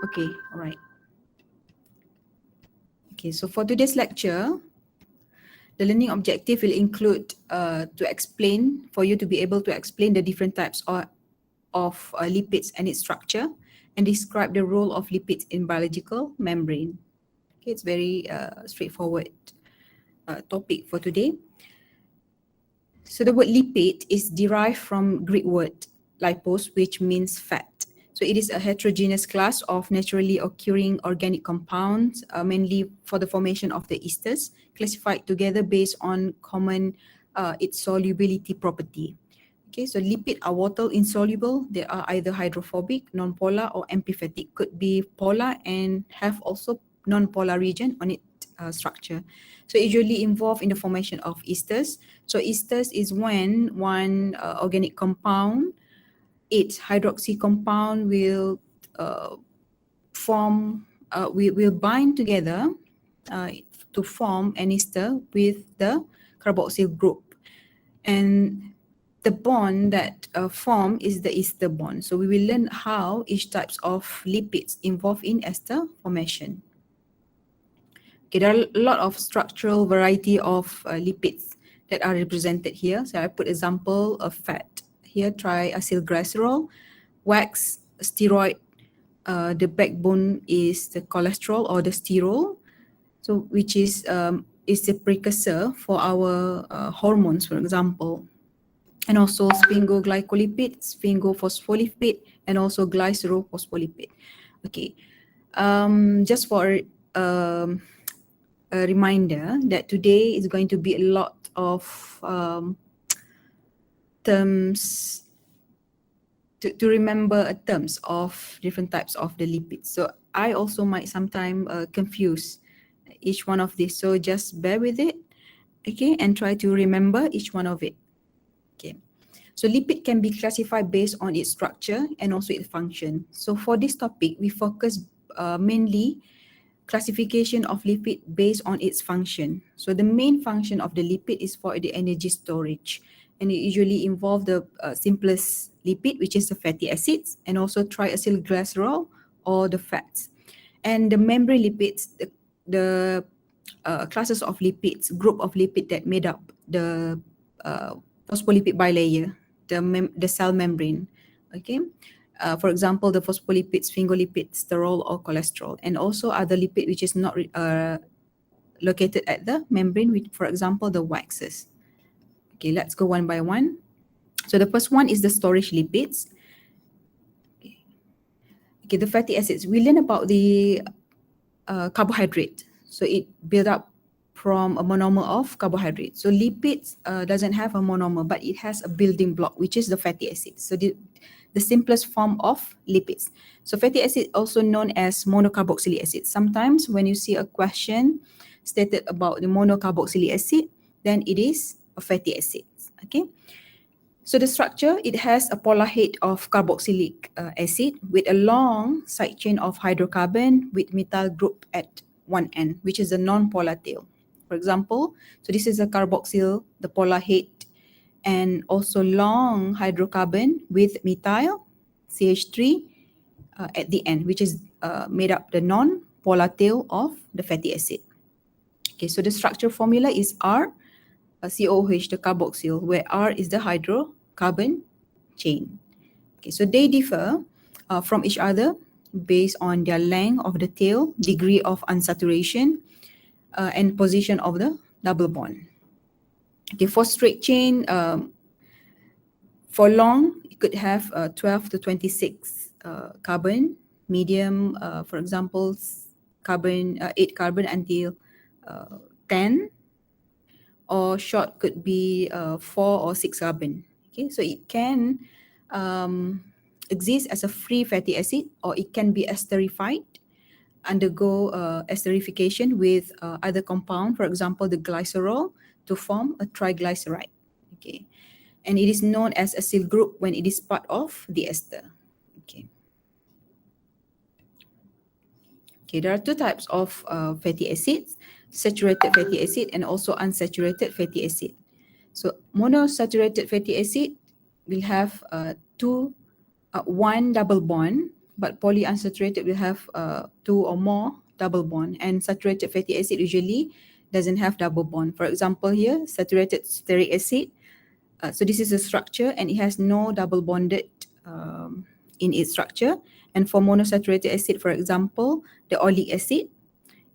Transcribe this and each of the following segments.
Okay, all right. Okay, so for today's lecture, the learning objective will include for you to be able to explain the different types of lipids and its structure, and describe the role of lipids in biological membrane. Okay, it's very straightforward topic for today. So the word lipid is derived from Greek word lipos, which means fat. So it is a heterogeneous class of naturally occurring organic compounds, mainly for the formation of the esters, classified together based on common its solubility property. Okay, so lipids are water insoluble. They are either hydrophobic, non-polar, or amphipathic. Could be polar and have also non-polar region on its structure. So usually involved in the formation of esters. So esters is when one organic compound, its hydroxy compound will will bind together to form an ester with the carboxyl group, and the bond that form is the ester bond. So we will learn how each types of lipids involved in ester formation. Okay, there are a lot of structural variety of lipids that are represented here. So I put example of fat. Here, triacylglycerol, wax, steroid. The backbone is the cholesterol or the sterol, so which is the precursor for our hormones, for example, and also sphingoglycolipids, sphingophospholipid, and also glycerophospholipid. Okay, just for a reminder that today is going to be a lot of terms to remember terms of different types of the lipids. So I also might sometimes confuse each one of these. So just bear with it, okay, and try to remember each one of it. Okay. So lipid can be classified based on its structure and also its function. So for this topic, we focus mainly classification of lipid based on its function. So the main function of the lipid is for the energy storage, and it usually involves the simplest lipid, which is the fatty acids, and also triacylglycerol or the fats. And the membrane lipids, the classes of lipids, group of lipids that made up the phospholipid bilayer, the cell membrane. Okay. For example, the phospholipids, sphingolipids, sterol or cholesterol, and also other lipid which is not located at the membrane, with, for example, the waxes. Okay, let's go one by one. So the first one is the storage lipids. Okay, the fatty acids. We learn about the carbohydrate. So it build up from a monomer of carbohydrate. So lipids doesn't have a monomer, but it has a building block, which is the fatty acids. So the simplest form of lipids. So fatty acid, also known as monocarboxylic acid. Sometimes when you see a question stated about the monocarboxylic acid, then it is a fatty acid. Okay. So the structure, it has a polar head of carboxylic acid with a long side chain of hydrocarbon with methyl group at one end, which is a non-polar tail. For example, so this is a carboxyl, the polar head, and also long hydrocarbon with methyl CH3 at the end, which is made up the non-polar tail of the fatty acid. Okay, so the structure formula is R, COOH, the carboxyl, where R is the hydrocarbon chain. Okay, so they differ from each other based on their length of the tail, degree of unsaturation, and position of the double bond. Okay, for straight chain, for long, it could have 12 to 26 carbon, medium, for example, 8 carbon until 10, or short could be 4 or 6 carbon. Okay, so it can exist as a free fatty acid, or it can be esterified, undergo esterification with other compound, for example, the glycerol, to form a triglyceride. Okay, and it is known as acyl group when it is part of the ester. Okay. Okay, there are two types of fatty acids: saturated fatty acid and also unsaturated fatty acid. So monosaturated fatty acid will have one double bond but polyunsaturated will have 2 or more double bond, and saturated fatty acid usually doesn't have double bond. For example here, saturated stearic acid. So this is a structure and it has no double bonded in its structure. And for monosaturated acid, for example, the oleic acid,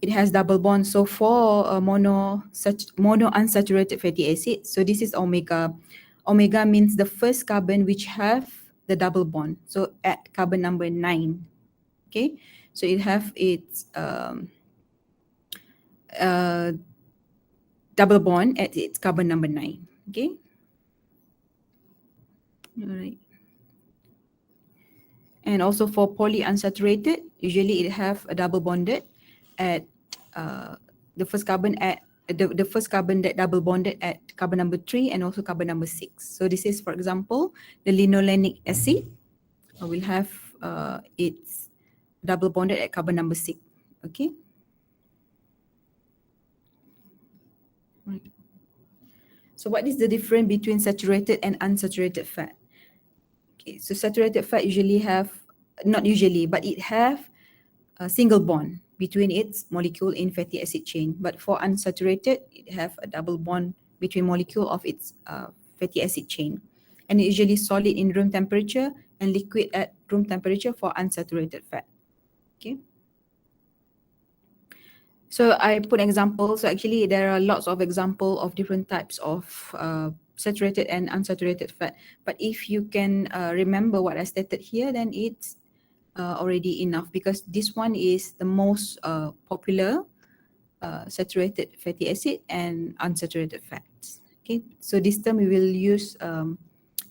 it has double bond. So for monounsaturated fatty acid, so this is omega. Omega means the first carbon which have the double bond. So at carbon number 9, okay? So it have its double bond at its carbon number 9, okay? All right. And also for polyunsaturated, usually it have a double bonded at the first carbon at the first carbon that double bonded at carbon number 3 and also carbon number 6. So this is, for example, the linolenic acid will have its double bonded at carbon number 6. Okay. Right. So what is the difference between saturated and unsaturated fat? Okay, so saturated fat usually have, not usually, but it have a single bond between its molecule in fatty acid chain. But for unsaturated, it have a double bond between molecule of its fatty acid chain. And usually solid in room temperature and liquid at room temperature for unsaturated fat. Okay. So I put examples. So actually there are lots of examples of different types of saturated and unsaturated fat. But if you can remember what I stated here, then it's already enough, because this one is the most popular saturated fatty acid and unsaturated fats. Okay, so this term we will use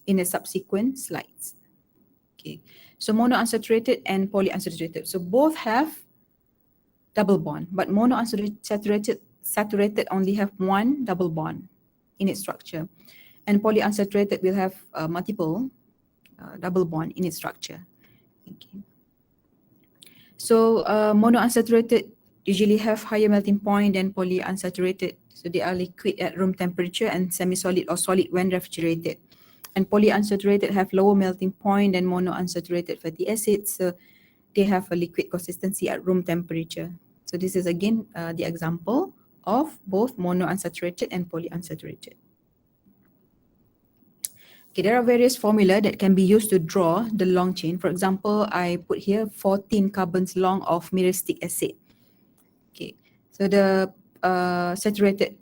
in the subsequent slides. Okay, so monounsaturated and polyunsaturated. So both have double bond, but monounsaturated only have one double bond in its structure, and polyunsaturated will have multiple double bond in its structure. Okay. So monounsaturated usually have higher melting point than polyunsaturated. So they are liquid at room temperature and semi-solid or solid when refrigerated. And polyunsaturated have lower melting point than monounsaturated fatty acids. So they have a liquid consistency at room temperature. So this is again the example of both monounsaturated and polyunsaturated. Okay, there are various formula that can be used to draw the long chain. For example, I put here 14 carbons long of myristic acid. Okay, so the saturated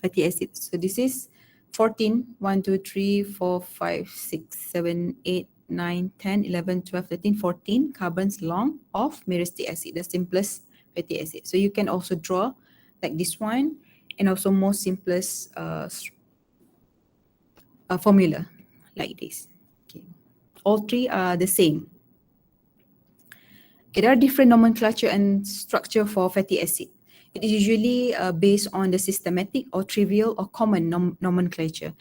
fatty acids. So this is 14, 1, 2, 3, 4, 5, 6, 7, 8, 9, 10, 11, 12, 13, 14 carbons long of myristic acid, the simplest fatty acid. So you can also draw like this one, and also most simplest formula like this. Okay. All three are the same. Okay, there are different nomenclature and structure for fatty acid. It is usually based on the systematic or trivial or common nomenclature.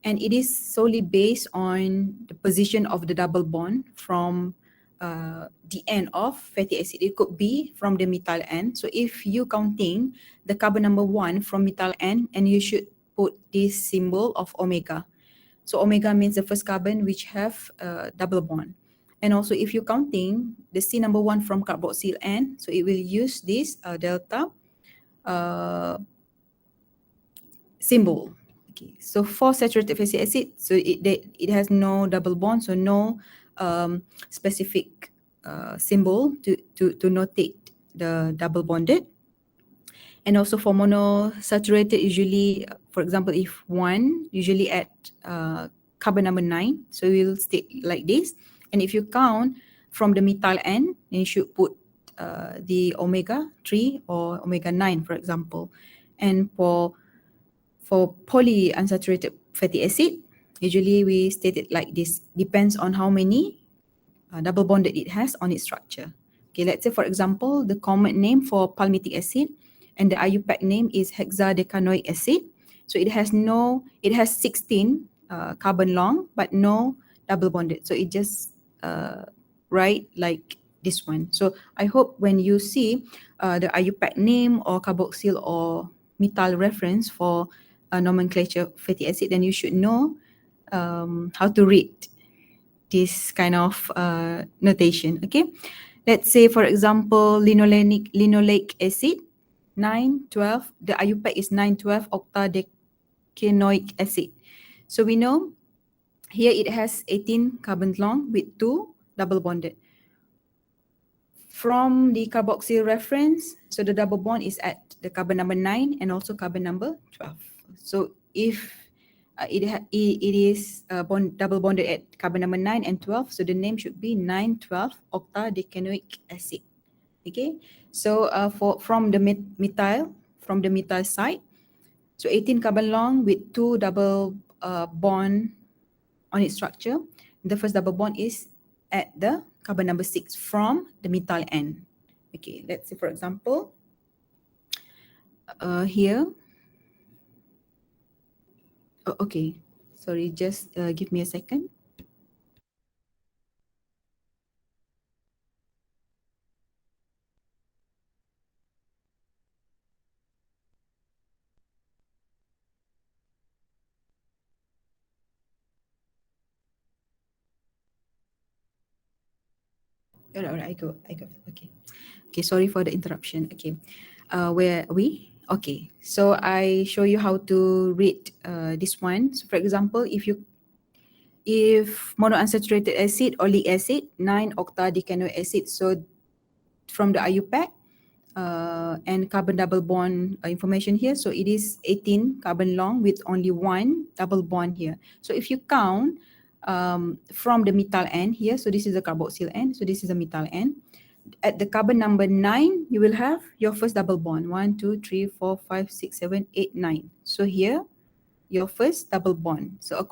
And it is solely based on the position of the double bond from the end of fatty acid. It could be from the methyl end. So if you counting the carbon number 1 from methyl end, and you should put this symbol of omega. So omega means the first carbon which have a double bond. And also if you counting the C number 1 from carboxyl end, so it will use this delta symbol. Okay, so for saturated fatty acid, so it has no double bond, so no specific symbol to notate the double bonded. And also for monosaturated, usually, for example, if 1, usually at carbon number 9, so we will state like this. And if you count from the methyl end, then you should put the omega 3 or omega 9, for example. And for polyunsaturated fatty acid, usually we state it like this, depends on how many double bonded it has on its structure. Okay, let's say for example, the common name for palmitic acid and the IUPAC name is hexadecanoic acid. So it has 16 carbon long, but no double bonded. So it just write like this one. So I hope when you see the IUPAC name or carboxyl or methyl reference for nomenclature fatty acid, then you should know how to read this kind of notation. Okay, let's say for example linoleic acid 912, the IUPAC is 912 octadecanoic acid. So we know here it has 18 carbons long with 2 double bonded. From the carboxyl reference, so the double bond is at the carbon number 9 and also carbon number 12. So if it is double bonded at carbon number 9 and 12, so the name should be 912 octadecanoic acid. Okay, so from the methyl side, so 18 carbon long with 2 double bond on its structure. The first double bond is at the carbon number 6 from the methyl end. Okay, let's say for example, here. Oh, okay, sorry, just give me a second. Alright, I go. Okay. Okay, sorry for the interruption. Okay. Where are we? Okay. So I show you how to read this one. So for example, if monounsaturated acid or oleic acid, 9-octadecanoic acid. So from the IUPAC and carbon double bond information here. So it is 18 carbon long with only 1 double bond here. So if you count from the methyl end here, so this is the carboxyl end, so this is the methyl end. At the carbon number 9, you will have your first double bond. 1, 2, 3, 4, 5, 6, 7, 8, 9. So here, your first double bond. So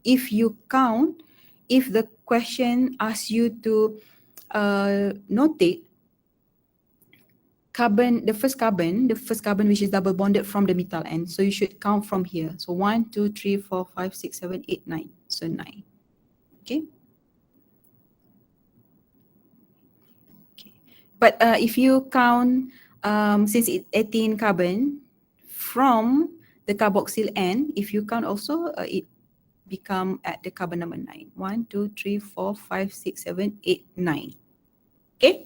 if you count, if the question asks you to notate the first carbon which is double bonded from the methyl end. So you should count from here. So 1, 2, 3, 4, 5, 6, 7, 8, 9. So 9. Okay. Okay. But if you count, since it's 18 carbon from the carboxyl end, if you count also, it become at the carbon number 9. 1, 2, 3, 4, 5, 6, 7, 8, 9. Okay.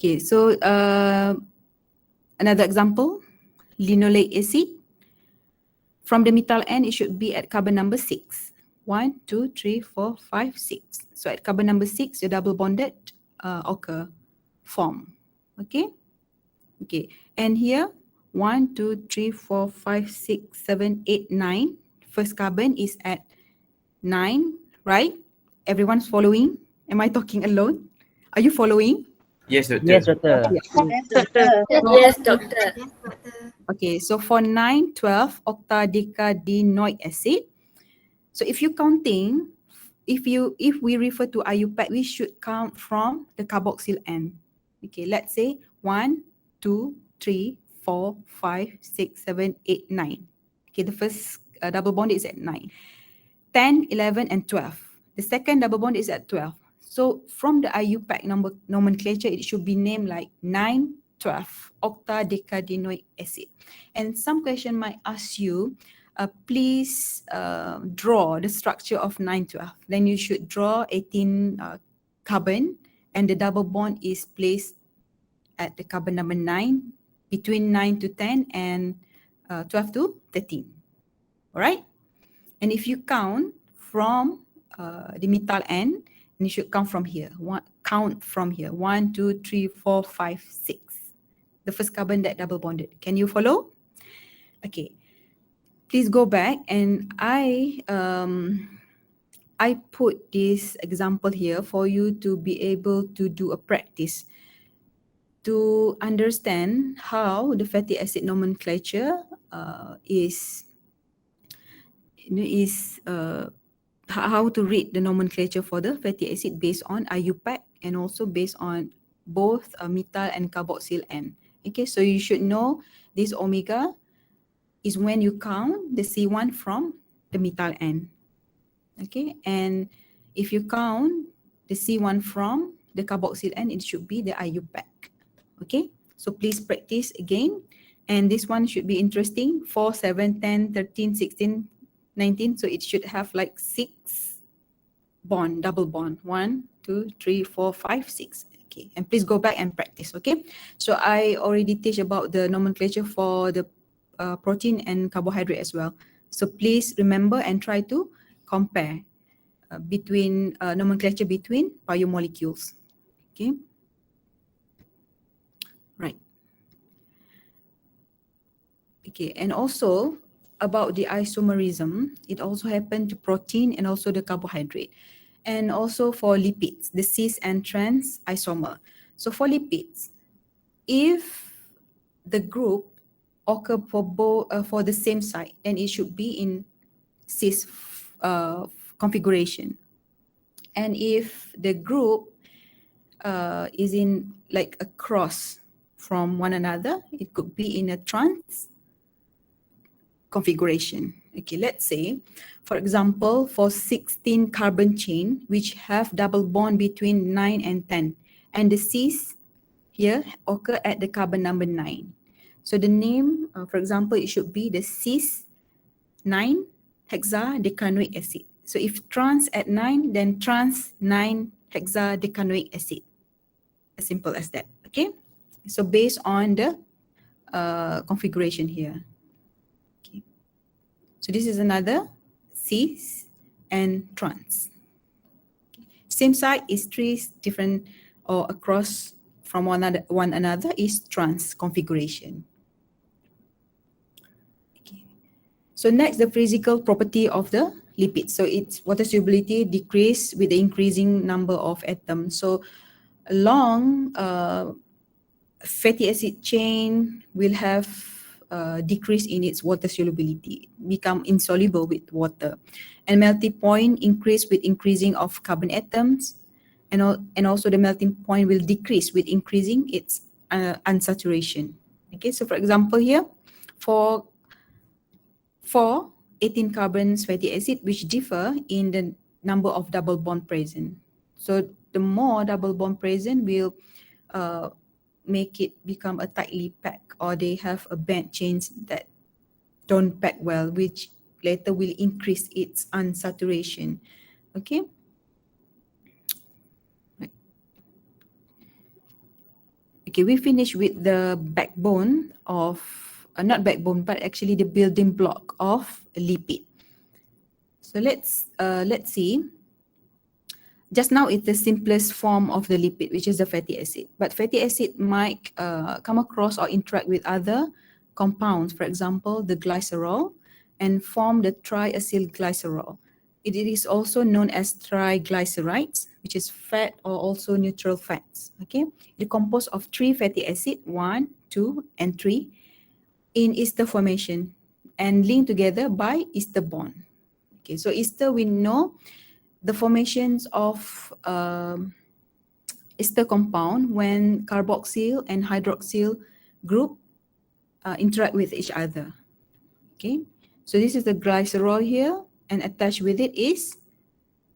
Okay, so another example, linoleic acid. From the methyl end, it should be at carbon number 6. 1, 2, 3, 4, 5, 6. So at carbon number 6, your double bonded form. Okay? Okay, and here, 1, 2, 3, 4, 5, 6, 7, 8, 9. First carbon is at 9, right? Everyone's following? Am I talking alone? Are you following? Yes, doctor. Yes, doctor. Yes, doctor. Yes, doctor. Okay, so for 912 octadecanoic acid, so if you counting, if we refer to IUPAC, we should count from the carboxyl end. Okay, let's say 1, 2, 3, 4, 5, 6, 7, 8, 9. Okay, the first double bond is at 9. 10, 11, and 12. The second double bond is at 12. So from the IUPAC nomenclature, it should be named like 912 octadecanoic acid. And some question might ask you, please draw the structure of 912. Then you should draw 18 carbon, and the double bond is placed at the carbon number 9, between 9 to 10 and 12 to 13. All right? And if you count from the methyl end, and you should count from here. Count from here. 1, 2, 3, 4, 5, 6. The first carbon that double bonded. Can you follow? Okay. Please go back, and I put this example here for you to be able to do a practice to understand how the fatty acid nomenclature is how to read the nomenclature for the fatty acid based on IUPAC and also based on both methyl and carboxyl end. Okay, so you should know this omega is when you count the C1 from the methyl end. Okay, and if you count the C1 from the carboxyl end, it should be the IUPAC. Okay, so please practice again. And this one should be interesting. 4, 7, 10, 13, 16, 19. So it should have like 6 bond, double bond. 1, 2, 3, 4, 5, 6. Okay, and please go back and practice. Okay, so I already teach about the nomenclature for the protein and carbohydrate as well. So please remember and try to compare between nomenclature between biomolecules. Okay, right. Okay, and also about the isomerism, it also happened to protein and also the carbohydrate. And also for lipids, the cis and trans isomer. So for lipids, if the group occur for both for the same site, then it should be in cis configuration. And if the group is in like a cross from one another, it could be in a trans configuration. Okay, let's say, for example, for 16 carbon chain, which have double bond between 9 and 10, and the cis here occur at the carbon number 9. So the name, for example, it should be the cis 9 hexadecanoic acid. So if trans at 9, then trans 9 hexadecanoic acid. As simple as that. Okay. So based on the configuration here. Okay. So this is another cis and trans. Same site is 3 different or across from one another is trans configuration. Okay. So next, the physical property of the lipid. So its water solubility decrease with the increasing number of atoms. So a long fatty acid chain will have decrease in its water solubility, become insoluble with water, and melting point increase with increasing of carbon atoms, and also the melting point will decrease with increasing its unsaturation. Okay, so for example here, for 18 carbons fatty acid which differ in the number of double bond present. So the more double bond present will make it become a tightly pack, or they have a band chains that don't pack well, which later will increase its unsaturation. Okay. Right. Okay, we finish with the backbone of, not backbone, but actually the building block of a lipid. So let's see. Just now it's the simplest form of the lipid, which is the fatty acid. But fatty acid might come across or interact with other compounds, for example, the glycerol, and form the triacylglycerol. It is also known as triglycerides, which is fat or also neutral fats. Okay, it composed of 3 fatty acids, 1, 2, and 3, in ester formation and linked together by ester bond. Okay, so ester, we know the formations of ester compound when carboxyl and hydroxyl group interact with each other. Okay, so this is the glycerol here, and attached with it is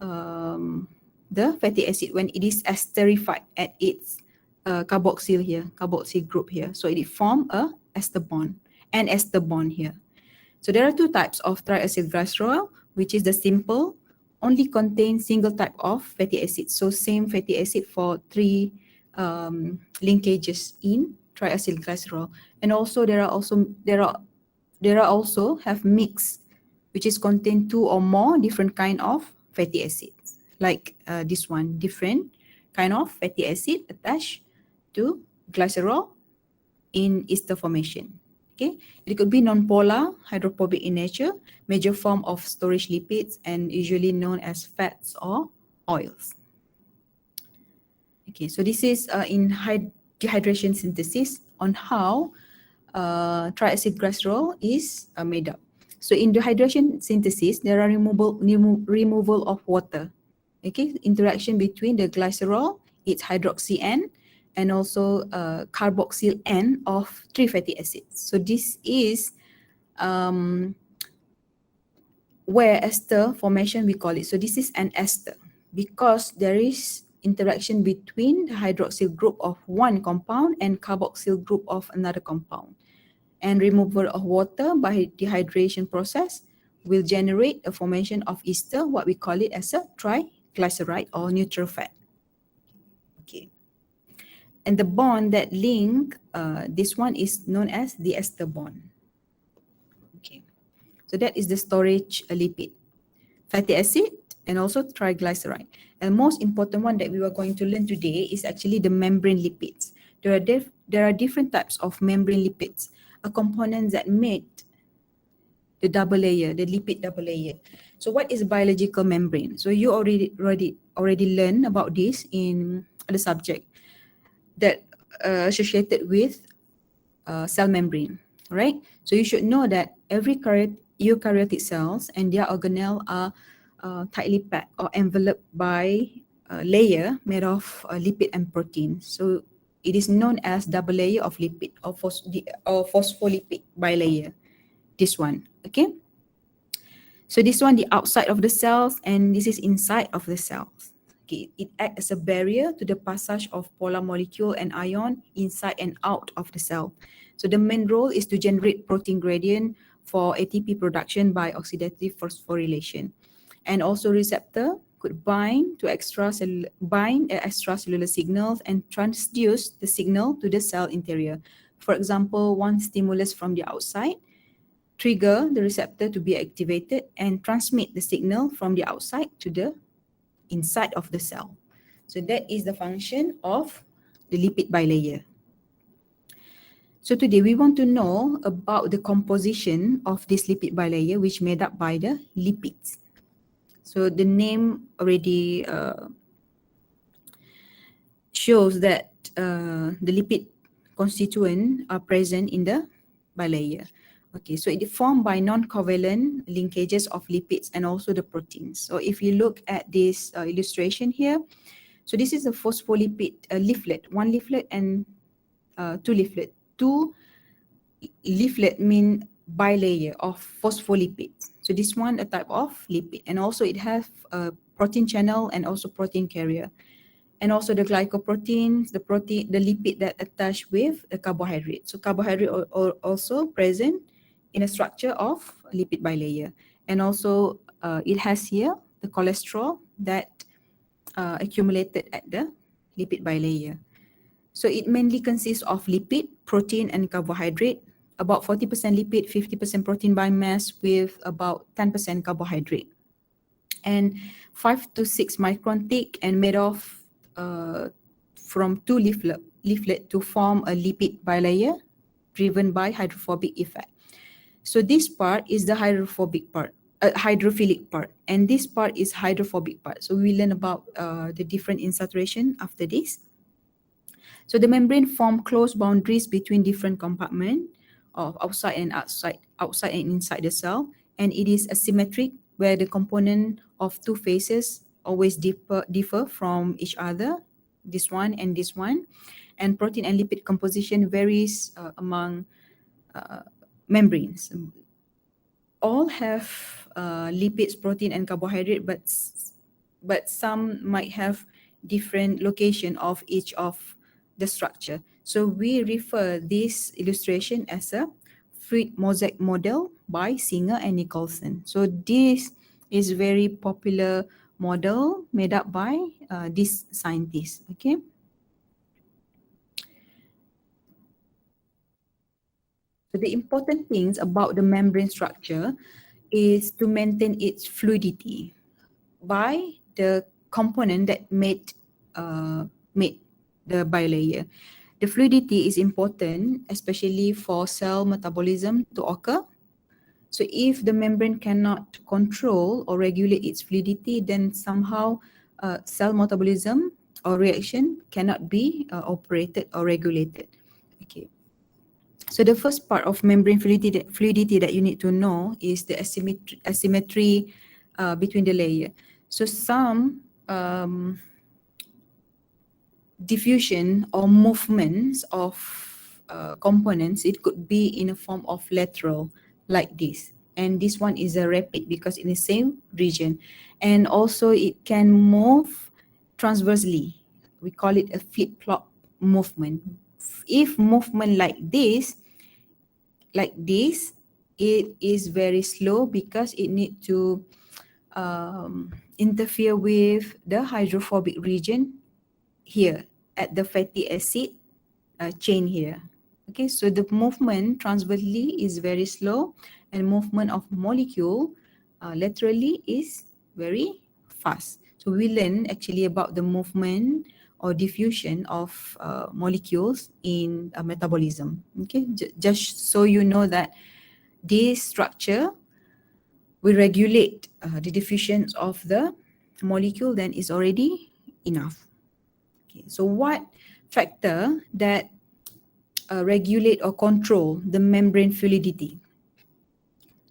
the fatty acid when it is esterified at its carboxyl here, carboxyl group here. So it form a ester bond and ester bond here. So there are 2 types of triacylglycerol, which is the simple, only contain single type of fatty acid. So same fatty acid for 3 linkages in triacylglycerol. And also there are also have mix, which is contain 2 or more different kind of fatty acids. Like this one, different kind of fatty acid attached to glycerol in ester formation. Okay, it could be non-polar, hydrophobic in nature, major form of storage lipids, and usually known as fats or oils. Okay, so this is in dehydration synthesis on how triacylglycerol is made up. So in dehydration synthesis, there are removal of water. Okay, interaction between the glycerol, its hydroxy end, and also carboxyl end of 3 fatty acids. So this is where ester formation we call it. So this is an ester because there is interaction between the hydroxyl group of one compound and carboxyl group of another compound. And removal of water by dehydration process will generate a formation of ester, what we call it as a triglyceride or neutral fat. Okay. And the bond that link this one is known as the ester bond. Okay. So that is the storage lipid, fatty acid, and also triglyceride. And most important one that we are going to learn today is actually the membrane lipids. There are different types of membrane lipids, a component that make the double layer, the lipid double layer. So what is biological membrane? So you already learned about this in the subject that associated with cell membrane, right? So you should know that every eukaryotic cells and their organelle are tightly packed or enveloped by a layer made of lipid and protein. So it is known as double layer of lipid or phospholipid bilayer. This one, okay? So this one, the outside of the cells, and this is inside of the cells. Okay, it acts as a barrier to the passage of polar molecule and ion inside and out of the cell. So the main role is to generate protein gradient for ATP production by oxidative phosphorylation. And also receptor could bind extracellular signals and transduce the signal to the cell interior. For example, one stimulus from the outside trigger the receptor to be activated and transmit the signal from the outside to the inside of the cell. So that is the function of the lipid bilayer. So today we want to know about the composition of this lipid bilayer, which made up by the lipids. So the name already shows that the lipid constituent are present in the bilayer. Okay, so it is formed by non-covalent linkages of lipids and also the proteins. So if you look at this illustration here, so this is a phospholipid leaflet, one leaflet and two leaflet. Two leaflet mean bilayer of phospholipids. So this one a type of lipid, and also it has a protein channel and also protein carrier. And also the glycoproteins, the lipid that attach with the carbohydrate. So carbohydrate are also present in a structure of lipid bilayer. And also it has here the cholesterol that accumulated at the lipid bilayer. So it mainly consists of lipid, protein, and carbohydrate. About 40% lipid, 50% protein by mass with about 10% carbohydrate. And 5 to 6 micron thick and made of from two leaflet to form a lipid bilayer driven by hydrophobic effect. So this part is the hydrophilic part, and this part is hydrophobic part. So we learn about the different insaturation after this. So the membrane form close boundaries between different compartments of outside and inside the cell, and it is asymmetric where the component of two faces always differ from each other, this one and this one, and protein and lipid composition varies among membranes. All have lipids, protein, and carbohydrate, but some might have different location of each of the structure. So we refer this illustration as a fluid mosaic model by Singer and Nicholson. So this is very popular model made up by these scientists. Okay. So the important things about the membrane structure is to maintain its fluidity by the component that made the bilayer. The fluidity is important, especially for cell metabolism to occur. So if the membrane cannot control or regulate its fluidity, then somehow cell metabolism or reaction cannot be operated or regulated. Okay. So the first part of membrane fluidity that you need to know is the asymmetry between the layer. So some diffusion or movements of components, it could be in a form of lateral like this. And this one is a rapid because in the same region. And also it can move transversely. We call it a flip-flop movement. If movement like this, it is very slow because it need to interfere with the hydrophobic region here at the fatty acid chain here. Okay, so the movement transversely is very slow and movement of molecule laterally is very fast. So we learn actually about the movement or diffusion of molecules in metabolism. Okay, just so you know that this structure will regulate the diffusion of the molecule, then is already enough. Okay, so what factor that regulate or control the membrane fluidity?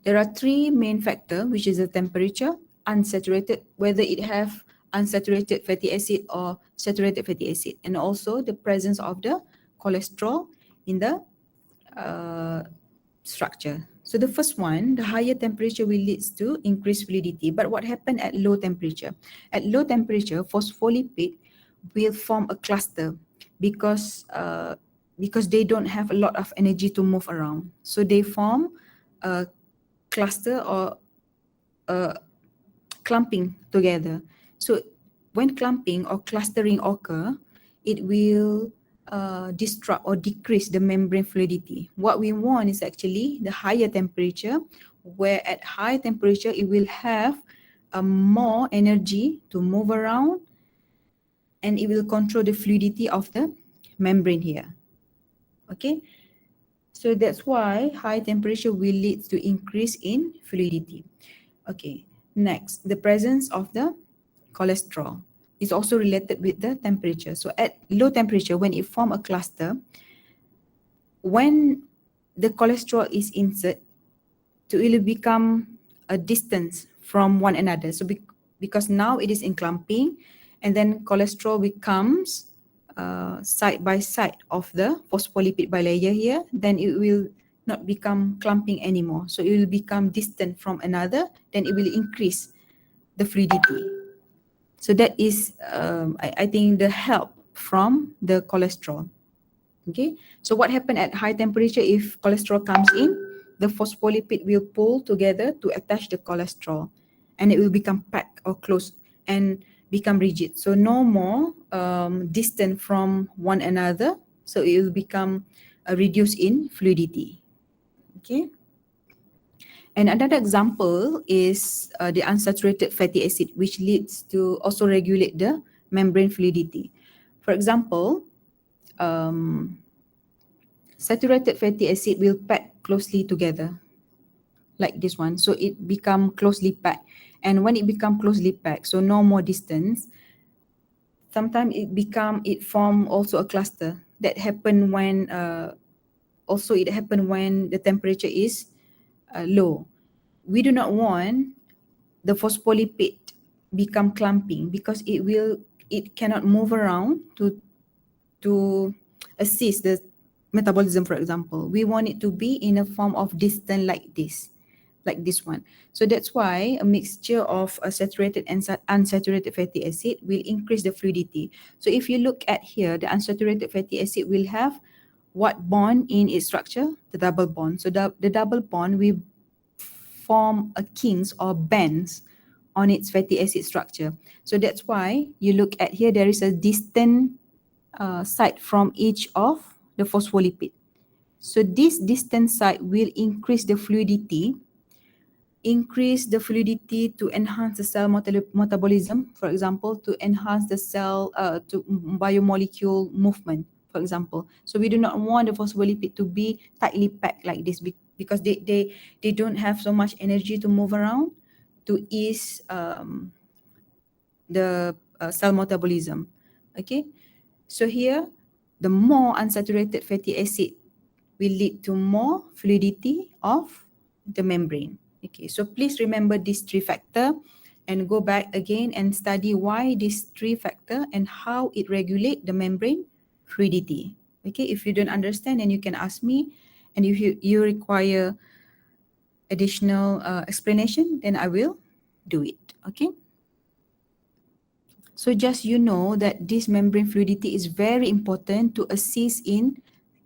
There are three main factors, which is the temperature, unsaturated, whether it have unsaturated fatty acid or saturated fatty acid, and also the presence of the cholesterol in the structure. So the first one, the higher temperature will lead to increased fluidity. But what happened at low temperature? At low temperature, phospholipid will form a cluster because they don't have a lot of energy to move around. So they form a cluster or clumping together. So when clumping or clustering occur, it will disrupt or decrease the membrane fluidity. What we want is actually the higher temperature, where at high temperature it will have more energy to move around and it will control the fluidity of the membrane here. Okay, so that's why high temperature will lead to increase in fluidity. Okay, next, the presence of the cholesterol is also related with the temperature. So at low temperature, when it form a cluster, when the cholesterol is insert, it will become a distance from one another. So because now it is in clumping, and then cholesterol becomes side by side of the phospholipid bilayer here, then it will not become clumping anymore. So it will become distant from another, then it will increase the fluidity. So that is, I think, the help from the cholesterol. Okay, so what happened at high temperature? If cholesterol comes in, the phospholipid will pull together to attach the cholesterol, and it will become packed or close and become rigid. So no more distant from one another. So it will become reduced in fluidity. Okay. And another example is the unsaturated fatty acid, which leads to also regulate the membrane fluidity. For example, saturated fatty acid will pack closely together, like this one. So it become closely packed. And when it become closely packed, so no more distance, sometimes it form also a cluster. That happen when the temperature is low. We do not want the phospholipid become clumping because it cannot move around to assist the metabolism, for example. We want it to be in a form of distant like this one. So that's why a mixture of a saturated and unsaturated fatty acid will increase the fluidity. So if you look at here, the unsaturated fatty acid will have what bond in its structure? The double bond. So the double bond will form a kings or bands on its fatty acid structure. So that's why you look at here, there is a distant side from each of the phospholipid. So this distant side will increase the fluidity to enhance the cell metabolism, for example, to enhance the cell to biomolecule movement, for example. So we do not want the phospholipid to be tightly packed like this because they don't have so much energy to move around to ease the cell metabolism. Okay, so here the more unsaturated fatty acid will lead to more fluidity of the membrane. Okay, so please remember these three factors and go back again and study why these three factors and how it regulate the membrane fluidity. Okay, if you don't understand, then you can ask me, and if you require additional explanation, then I will do it. Okay. So just you know that this membrane fluidity is very important to assist in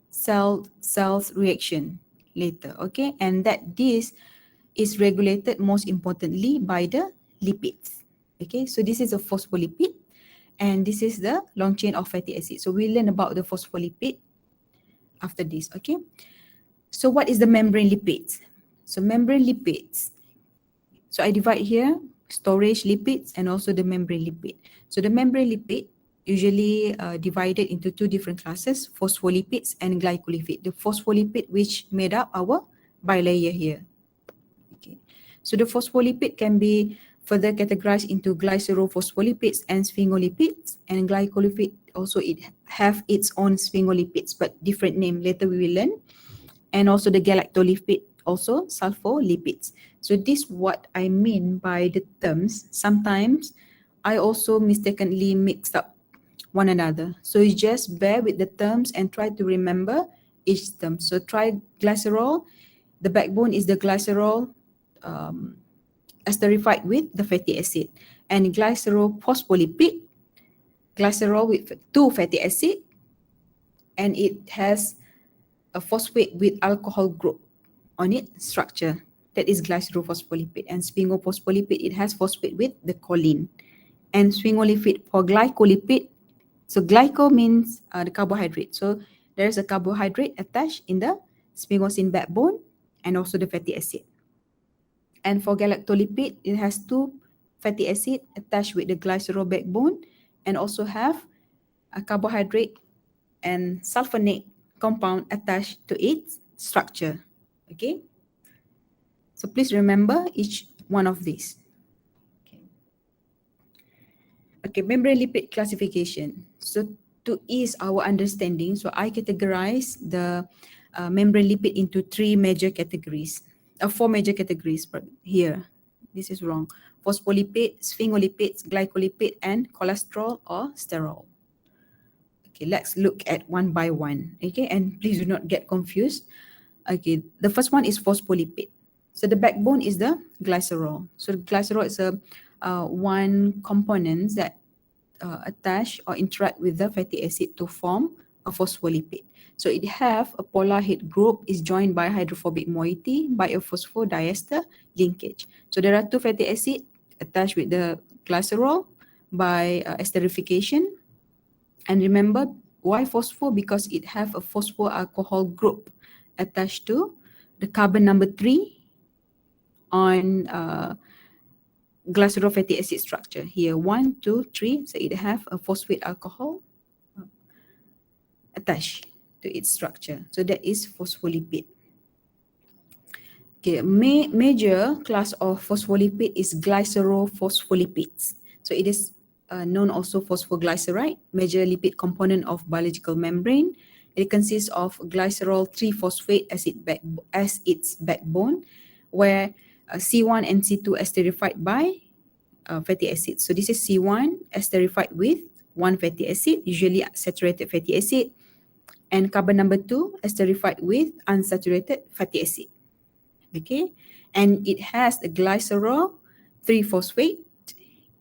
cells reaction, later, okay? And that this is regulated most importantly by the lipids, okay? So this is a phospholipid and this is the long chain of fatty acid. So we learn about the phospholipid after this, okay? So what is the membrane lipids? So membrane lipids, so I divide here storage lipids and also the membrane lipid. So the membrane lipid usually divided into two different classes, phospholipids and glycolipid. The phospholipid which made up our bilayer here. Okay. So the phospholipid can be further categorized into glycerophospholipids and sphingolipids, and glycolipid also it have its own sphingolipids but different name, later we will learn. And also the galactolipid, also sulfolipids. So this what I mean by the terms. Sometimes I also mistakenly mix up one another. So you just bear with the terms and try to remember each term. So triglycerol, the backbone is the glycerol esterified with the fatty acid. And glycerophospholipid, glycerol with two fatty acid, and it has a phosphate with alcohol group on its structure. That is glycerophospholipid. And sphingophospholipid, it has phosphate with the choline. And sphingolipid for glycolipid, so glyco means the carbohydrate. So there is a carbohydrate attached in the sphingosine backbone and also the fatty acid. And for galactolipid, it has two fatty acid attached with the glycerol backbone and also have a carbohydrate and sulfonate compound attached to its structure. Okay. So please remember each one of these. Okay, membrane lipid classification. So to ease our understanding, so I categorize the membrane lipid into four major categories here. This is wrong. Phospholipid, sphingolipids, glycolipid, and cholesterol or sterol. Okay, let's look at one by one. Okay, and please do not get confused. Okay, the first one is phospholipid. So the backbone is the glycerol. So the glycerol is a one component that attach or interact with the fatty acid to form a phospholipid. So it have a polar head group is joined by hydrophobic moiety by a phosphodiester linkage. So there are two fatty acid attached with the glycerol by esterification. And remember why phospho? Because it have a phospho alcohol group attached to the carbon number 3 on glycerol fatty acid structure. Here 1, 2, 3. So it have a phosphate alcohol attached to its structure. So that is phospholipid. Okay, major class of phospholipid is glycerophospholipids. So it is known also phosphoglyceride, major lipid component of biological membrane. It consists of glycerol 3-phosphate as its backbone, where C1 and C2 esterified by fatty acids. So this is C1 esterified with one fatty acid, usually saturated fatty acid, and carbon number 2 esterified with unsaturated fatty acid. Okay, and it has the glycerol 3-phosphate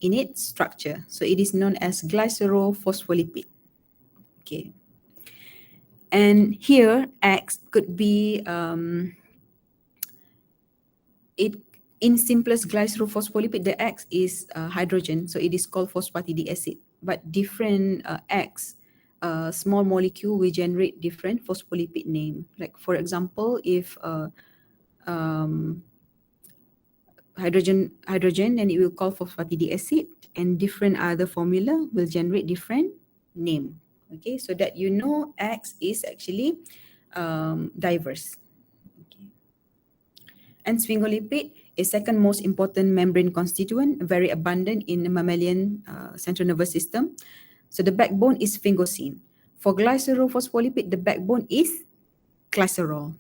in its structure. So it is known as glycerophospholipid. Okay. And here X could be in simplest glycerophospholipid, the X is hydrogen, so it is called phosphatidic acid. But different X, small molecule will generate different phospholipid name. Like for example, if hydrogen, then it will call phosphatidic acid, and different other formula will generate different name. Okay, so that you know X is actually diverse. Okay. And sphingolipid is second most important membrane constituent, very abundant in the mammalian central nervous system. So the backbone is sphingosine. For glycerophospholipid, the backbone is glycerol.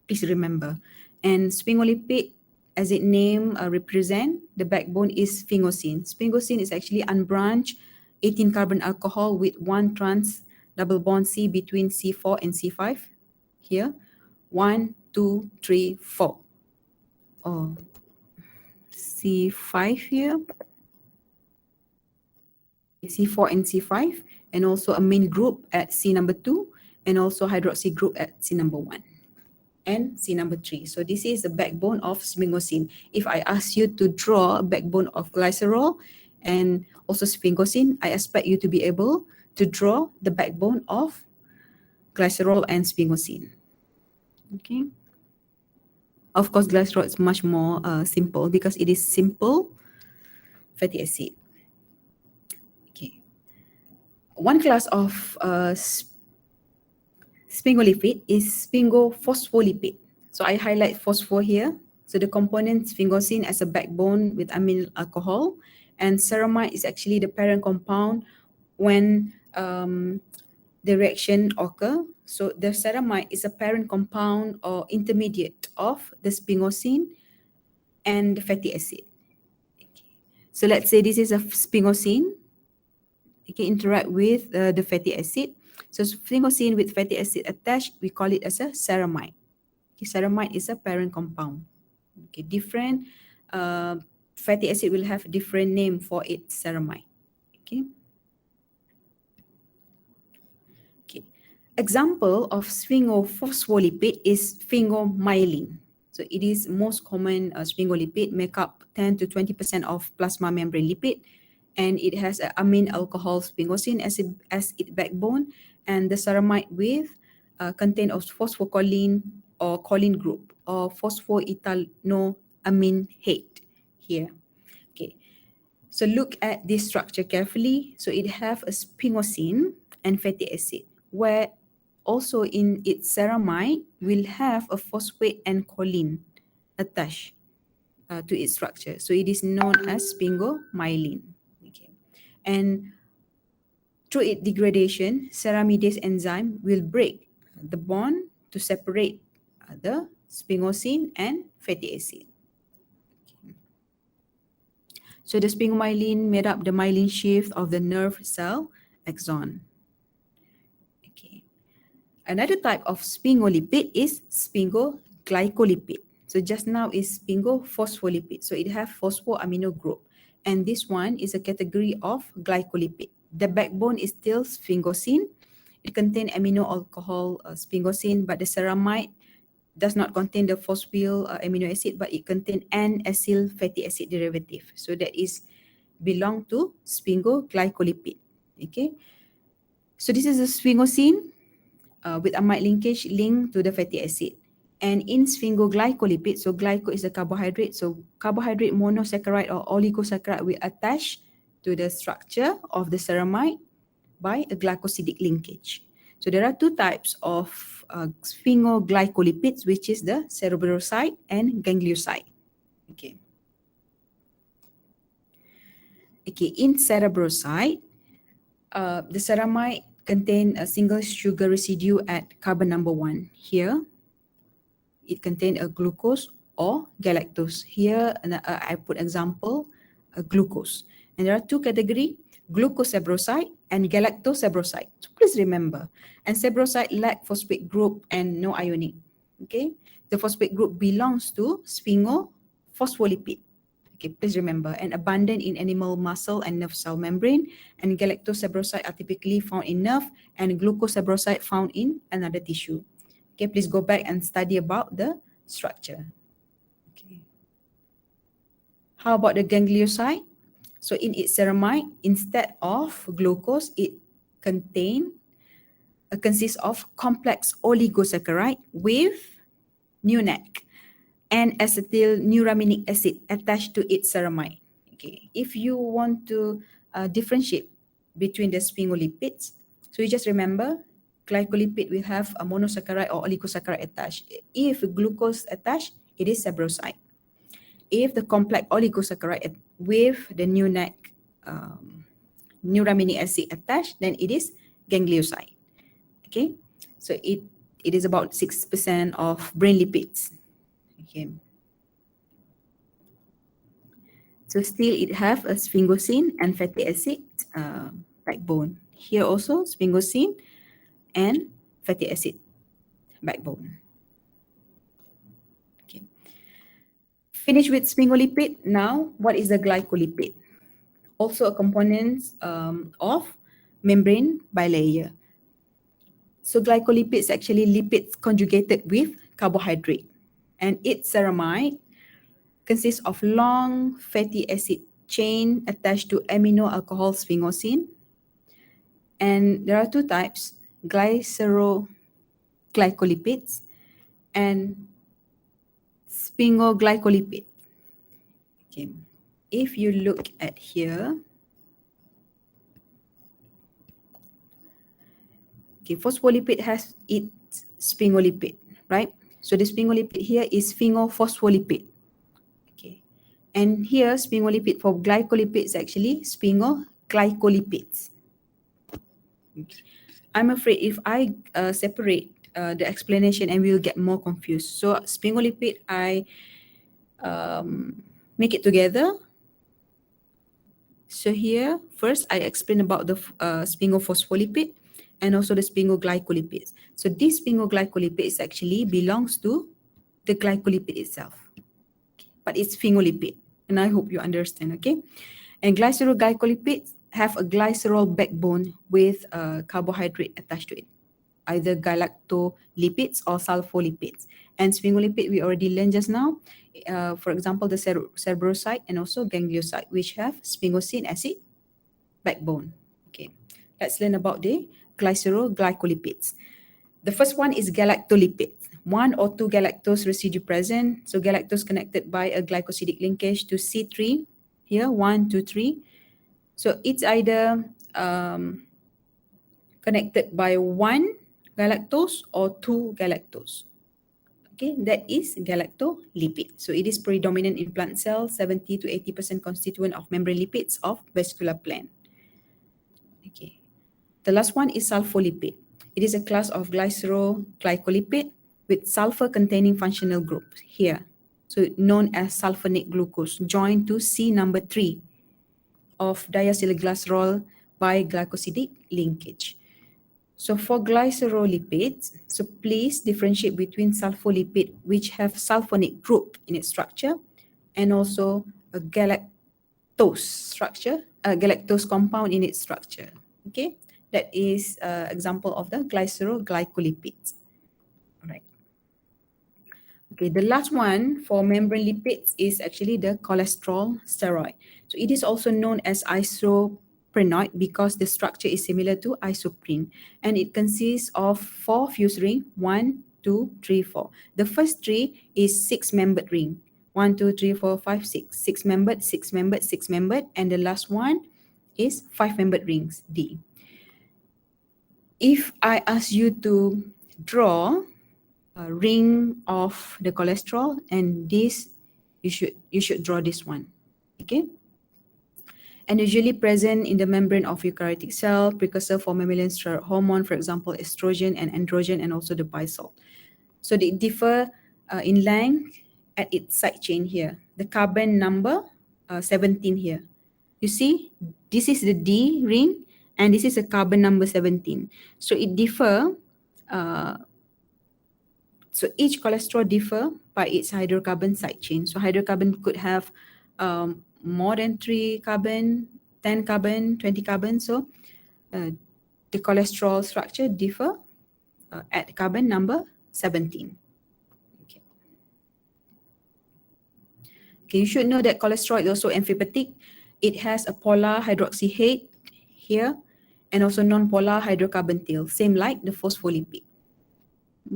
Please remember. And sphingolipid, as its name represent, the backbone is sphingosine. Sphingosine is actually unbranched 18 carbon alcohol with one trans double bond C between C4 and C5. Here, 1, 2, 3, 4. Oh, C5 here. C4 and C5, and also a main group at C number 2, and also hydroxy group at C number 1. and C number 3. So this is the backbone of sphingosine. If I ask you to draw a backbone of glycerol and also sphingosine, I expect you to be able to draw the backbone of glycerol and sphingosine. Okay. Of course, glycerol is much more simple because it is simple fatty acid. Okay. One class of sphingolipid is sphingophospholipid. So I highlight phosphor here. So the component sphingosine as a backbone with amyl alcohol, and ceramide is actually the parent compound when the reaction occur. So the ceramide is a parent compound or intermediate of the sphingosine and the fatty acid. Okay. So let's say this is a sphingosine. It can interact with the fatty acid. So sphingosine with fatty acid attached, we call it as a ceramide. Okay, ceramide is a parent compound. Okay, different fatty acid will have different name for its ceramide. Okay. Okay. Example of sphingophospholipid is sphingomyelin. So it is most common sphingolipid, make up 10 to 20% of plasma membrane lipid, and it has an amine alcohol sphingosine as its backbone, and the ceramide with contain of phosphocholine or choline group or phosphoethanoamine here. Okay, so look at this structure carefully. So it have a sphingosine and fatty acid, where also in its ceramide will have a phosphate and choline attached to its structure. So it is known as sphingomyelin. Okay, and through its degradation, ceramidase enzyme will break the bond to separate the sphingosine and fatty acid. Okay. So the sphingomyelin made up the myelin sheath of the nerve cell axon. Okay. Another type of sphingolipid is sphingoglycolipid. So just now is sphingophospholipid. So it has phosphoamino group. And this one is a category of glycolipid. The backbone is still sphingosine. It contains amino alcohol sphingosine, but the ceramide does not contain the phosphyl amino acid, but it contains N-acyl fatty acid derivative. So that is belong to sphingoglycolipid. Okay. So this is a sphingosine with amide linkage linked to the fatty acid. And in sphingoglycolipid, so glyco is a carbohydrate. So carbohydrate monosaccharide or oligosaccharide will attach to the structure of the ceramide by a glycosidic linkage. So there are two types of sphingoglycolipids, which is the cerebrocyte and ganglioside. Okay. Okay, in cerebrocyte, the ceramide contain a single sugar residue at carbon number 1. Here, it contain a glucose or galactose. Here, I put example, glucose. And there are two categories, glucosebrocyte and galactosebrocyte. So please remember, and sebrocyte lack phosphate group and no ionic. Okay, the phosphate group belongs to sphingophospholipid. Okay, please remember, and abundant in animal muscle and nerve cell membrane, and galactosebrocyte are typically found in nerve, and glucosebrocyte found in another tissue. Okay, please go back and study about the structure. Okay. How about the ganglioside? So in its ceramide, instead of glucose, it consists of complex oligosaccharide with NUNAC and acetylnuraminic acid attached to its ceramide. Okay, if you want to differentiate between the sphingolipids, so you just remember, glycolipid will have a monosaccharide or oligosaccharide attached. If glucose attached, it is sebrocyte. If the complex oligosaccharide with the NUNAC nuraminic acid attached, then it is ganglioside. Okay, so it is about 6% of brain lipids. Okay, so still it have a sphingosine and fatty acid backbone. Here also sphingosine and fatty acid backbone. Okay, finish with sphingolipid. Now, what is the glycolipid? Also a component of membrane bilayer. So glycolipids actually lipids conjugated with carbohydrate, and its ceramide consists of long fatty acid chain attached to amino alcohol sphingosine. And there are two types, glyceroglycolipids and sphingoglycolipid. Okay. If you look at here, okay, phospholipid has its sphingolipid, right? So the sphingolipid here is sphingophospholipid. Okay. And here sphingolipid for glycolipids actually sphingoglycolipids. Okay. I'm afraid if I separate the explanation and we'll get more confused. So sphingolipid, I make it together. So here, first I explain about the sphingophospholipid and also the sphingoglycolipids. So this sphingoglycolipids actually belongs to the glycolipid itself, but it's sphingolipid, and I hope you understand, okay? And glyceroglycolipids have a glycerol backbone with a carbohydrate attached to it, either galactolipids or sulfolipids. And sphingolipid, we already learned just now. For example, the cerebrocyte and also ganglioside, which have sphingosine acid backbone. Okay, let's learn about the glyceroglycolipids. The first one is galactolipids. One or two galactose residue present. So galactose connected by a glycosidic linkage to C3. Here, 1, 2, 3. So it's either connected by one galactose or two galactose. Okay, that is galactolipid. So it is predominant in plant cells, 70 to 80% constituent of membrane lipids of vascular plant. Okay, the last one is sulfolipid. It is a class of glyceroglycolipid with sulfur-containing functional group here. So known as sulfonate glucose joined to C number 3 of diacylglycerol by glycosidic linkage. So for glycerolipids, so please differentiate between sulfolipid, which have sulfonate group in its structure, and also a galactose structure, a galactose compound in its structure. Okay, that is an example of the glyceroglycolipids. All right. Okay, the last one for membrane lipids is actually the cholesterol steroid. So it is also known as isoprenoid because the structure is similar to isoprene, and it consists of 4 fused rings, 1, 2, 3, 4. The first 3 is 6-membered ring. 1, 2, 3, 4, 5, 6. 6-membered, 6-membered, 6-membered, and the last one is 5-membered rings, D. If I ask you to draw a ring of the cholesterol, and this you should draw this one, okay? And usually present in the membrane of eukaryotic cell, precursor for mammalian steroid hormone, for example, estrogen and androgen, and also the bisol. So they differ in length at its side chain here. The carbon number 17 here. You see, this is the D ring, and this is a carbon number 17. So it differ. So each cholesterol differ by its hydrocarbon side chain. So hydrocarbon could have more than 3 carbon, 10 carbon, 20 carbon. So the cholesterol structure differ at carbon number 17. Okay. Okay, you should know that cholesterol is also amphipatic. It has a polar hydroxy head here and also non-polar hydrocarbon tail, same like the phospholipid.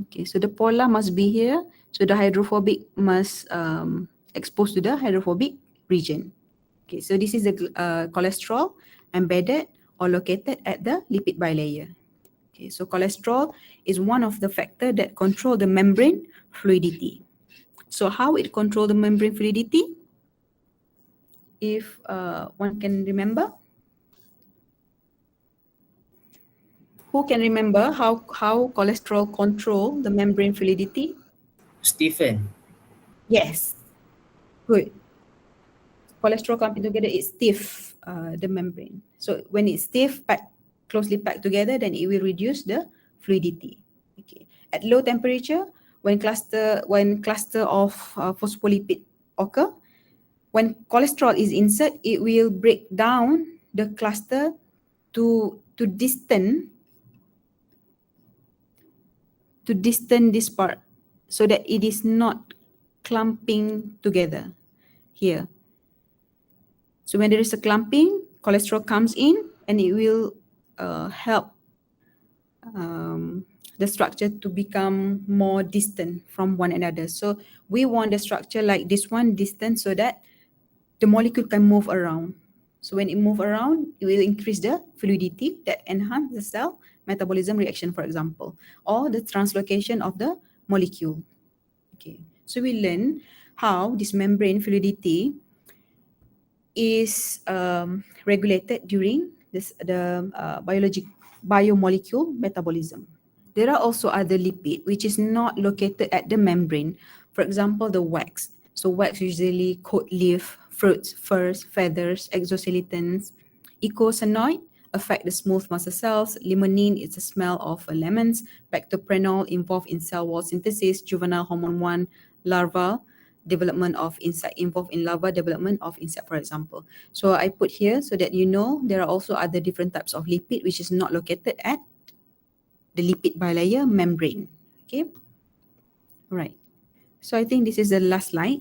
Okay, so the polar must be here. So the hydrophobic must expose to the hydrophobic region. Okay, so this is the cholesterol embedded or located at the lipid bilayer. Okay, so cholesterol is one of the factors that control the membrane fluidity. So how it control the membrane fluidity? If one can remember. Who can remember how cholesterol control the membrane fluidity? Stephen. Yes, good. Cholesterol clumping together, it stiff the membrane. So when it's stiff, closely packed together, then it will reduce the fluidity. Okay. At low temperature, when cluster of phospholipid occur, when cholesterol is inserted, it will break down the cluster to distance this part so that it is not clumping together here. So when there is a clumping, cholesterol comes in and it will help the structure to become more distant from one another. So we want the structure like this one distant so that the molecule can move around. So when it move around, it will increase the fluidity that enhance the cell metabolism reaction, for example, or the translocation of the molecule. Okay, so we learn how this membrane fluidity is regulated during the biomolecule metabolism. There are also other lipid which is not located at the membrane. For example, the wax. So wax usually coat leaf, fruits, furs, feathers, exoskeletons. Eicosanoid affect the smooth muscle cells. Limonene is the smell of lemons. Pectoprenol involved in cell wall synthesis. Juvenile hormone 1, larva development of insect, involved in larva development of insect, for example. So I put here so that you know there are also other different types of lipid which is not located at the lipid bilayer membrane. Okay. All right. So I think this is the last slide.